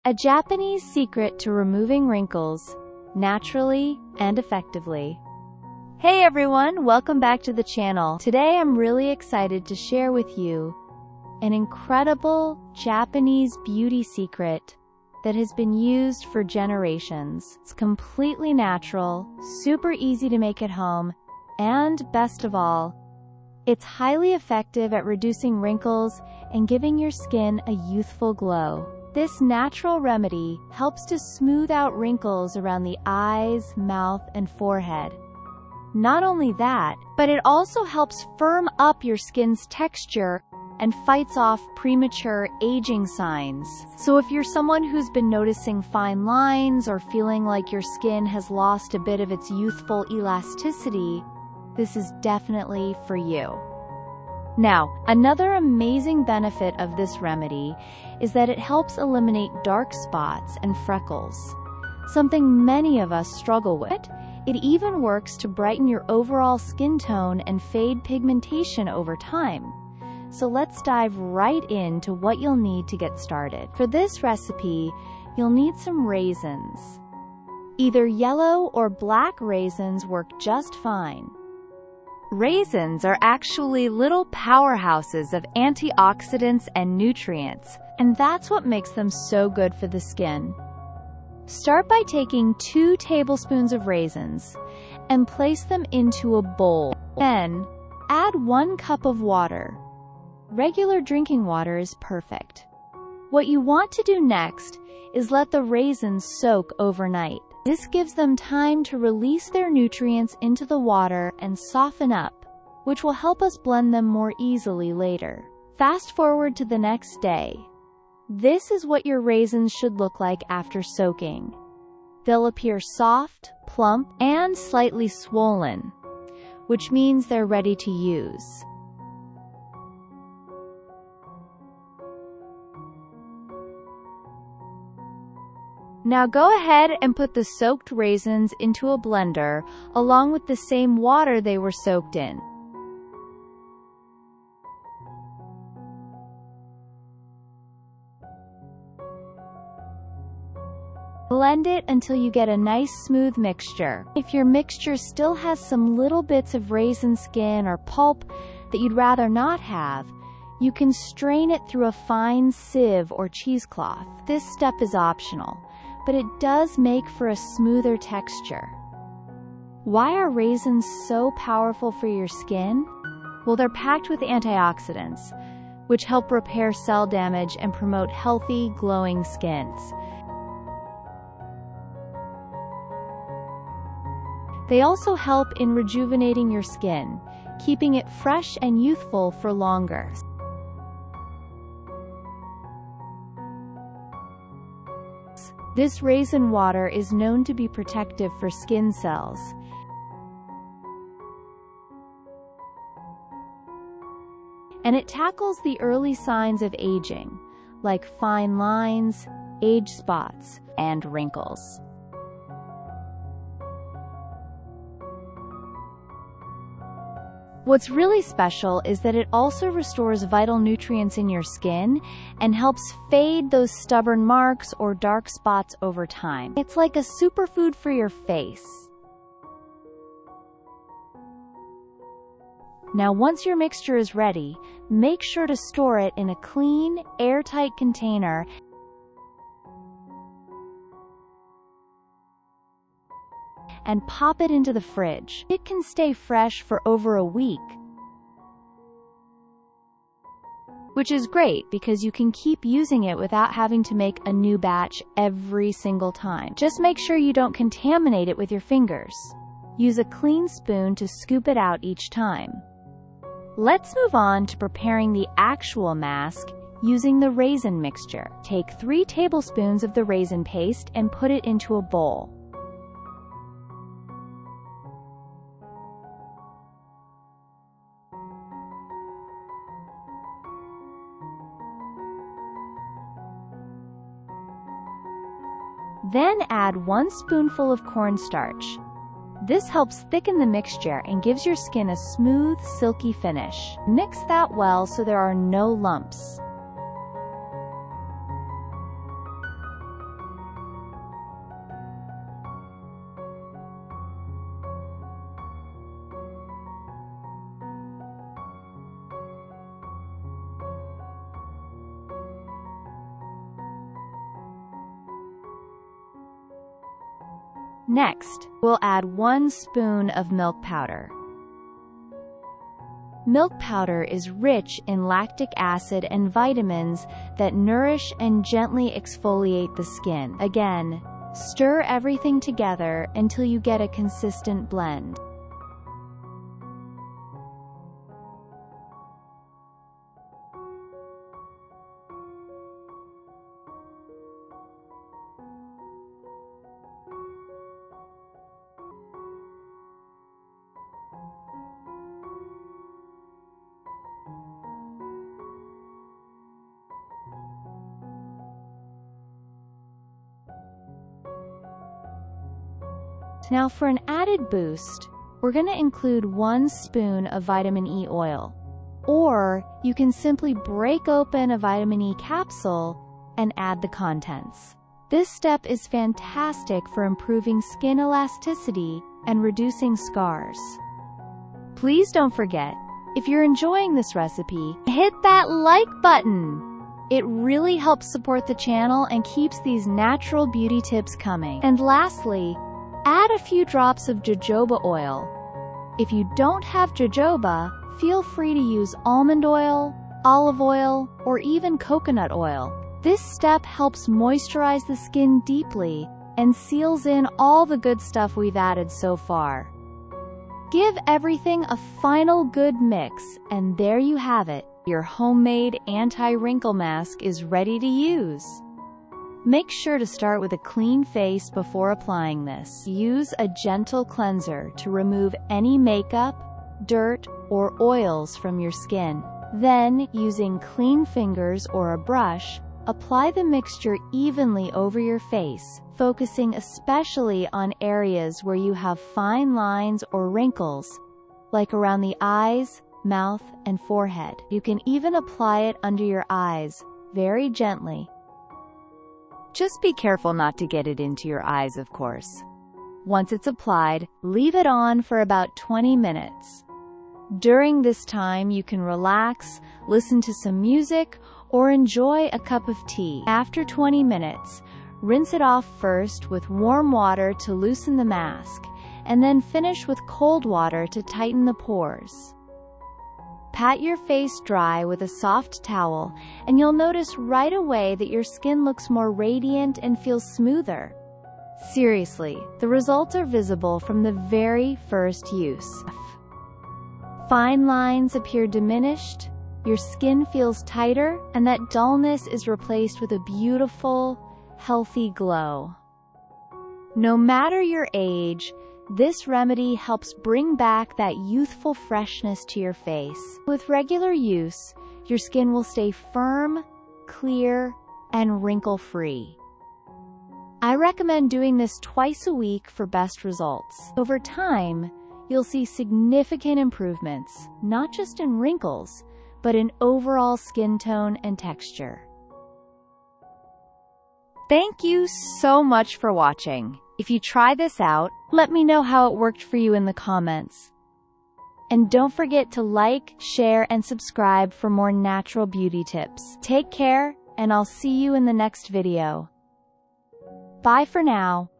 A Japanese secret to removing wrinkles naturally and effectively. Hey everyone, welcome back to the channel. Today I'm really excited to share with you an incredible Japanese beauty secret that has been used for generations. It's completely natural, super easy to make at home, and best of all, it's highly effective at reducing wrinkles and giving your skin a youthful glow. This natural remedy helps to smooth out wrinkles around the eyes, mouth, and forehead. Not only that, but it also helps firm up your skin's texture and fights off premature aging signs. So if you're someone who's been noticing fine lines or feeling like your skin has lost a bit of its youthful elasticity, this is definitely for you. Now, another amazing benefit of this remedy is that it helps eliminate dark spots and freckles, something many of us struggle with. It even works to brighten your overall skin tone and fade pigmentation over time. So let's dive right into what you'll need to get started. For this recipe, you'll need some raisins. Either yellow or black raisins work just fine. Raisins are actually little powerhouses of antioxidants and nutrients, and that's what makes them so good for the skin. Start by taking 2 tablespoons of raisins and place them into a bowl. Then, add 1 cup of water. Regular drinking water is perfect. What you want to do next is let the raisins soak overnight. This gives them time to release their nutrients into the water and soften up, which will help us blend them more easily later. Fast forward to the next day. This is what your raisins should look like after soaking. They'll appear soft, plump, and slightly swollen, which means they're ready to use. Now go ahead and put the soaked raisins into a blender along with the same water they were soaked in. Blend it until you get a nice smooth mixture. If your mixture still has some little bits of raisin skin or pulp that you'd rather not have, you can strain it through a fine sieve or cheesecloth. This step is optional, but it does make for a smoother texture. Why are raisins so powerful for your skin? Well, they're packed with antioxidants, which help repair cell damage and promote healthy, glowing skins. They also help in rejuvenating your skin, keeping it fresh and youthful for longer. This raisin water is known to be protective for skin cells. And it tackles the early signs of aging, like fine lines, age spots, and wrinkles. What's really special is that it also restores vital nutrients in your skin and helps fade those stubborn marks or dark spots over time. It's like a superfood for your face. Now, once your mixture is ready, make sure to store it in a clean, airtight container and pop it into the fridge. It can stay fresh for over a week, which is great because you can keep using it without having to make a new batch every single time. Just make sure you don't contaminate it with your fingers. Use a clean spoon to scoop it out each time. Let's move on to preparing the actual mask using the raisin mixture. Take 3 tablespoons of the raisin paste and put it into a bowl. Then add 1 spoonful of cornstarch. This helps thicken the mixture and gives your skin a smooth, silky finish. Mix that well so there are no lumps. Next, we'll add 1 spoon of milk powder. Milk powder is rich in lactic acid and vitamins that nourish and gently exfoliate the skin. Again, stir everything together until you get a consistent blend. Now for an added boost, we're going to include 1 spoon of vitamin E oil. Or you can simply break open a vitamin E capsule and add the contents. This step is fantastic for improving skin elasticity and reducing scars. Please don't forget, if you're enjoying this recipe, hit that like button. It really helps support the channel and keeps these natural beauty tips coming. And lastly, add a few drops of jojoba oil. If you don't have jojoba, feel free to use almond oil, olive oil, or even coconut oil. This step helps moisturize the skin deeply and seals in all the good stuff we've added so far. Give everything a final good mix, and there you have it. Your homemade anti-wrinkle mask is ready to use. Make sure to start with a clean face before applying this. Use a gentle cleanser to remove any makeup, dirt, or oils from your skin. Then, using clean fingers or a brush, apply the mixture evenly over your face, focusing especially on areas where you have fine lines or wrinkles, like around the eyes, mouth, and forehead. You can even apply it under your eyes, very gently. Just be careful not to get it into your eyes, of course. Once it's applied, leave it on for about 20 minutes. During this time, you can relax, listen to some music, or enjoy a cup of tea. After 20 minutes, rinse it off first with warm water to loosen the mask, and then finish with cold water to tighten the pores. Pat your face dry with a soft towel, and you'll notice right away that your skin looks more radiant and feels smoother. Seriously, the results are visible from the very first use. Fine lines appear diminished, your skin feels tighter, and that dullness is replaced with a beautiful, healthy glow. No matter your age, this remedy helps bring back that youthful freshness to your face. With regular use, your skin will stay firm, clear, and wrinkle-free. I recommend doing this twice a week for best results. Over time, you'll see significant improvements, not just in wrinkles, but in overall skin tone and texture. Thank you so much for watching. If you try this out, let me know how it worked for you in the comments. And don't forget to like, share, and subscribe for more natural beauty tips. Take care, and I'll see you in the next video. Bye for now.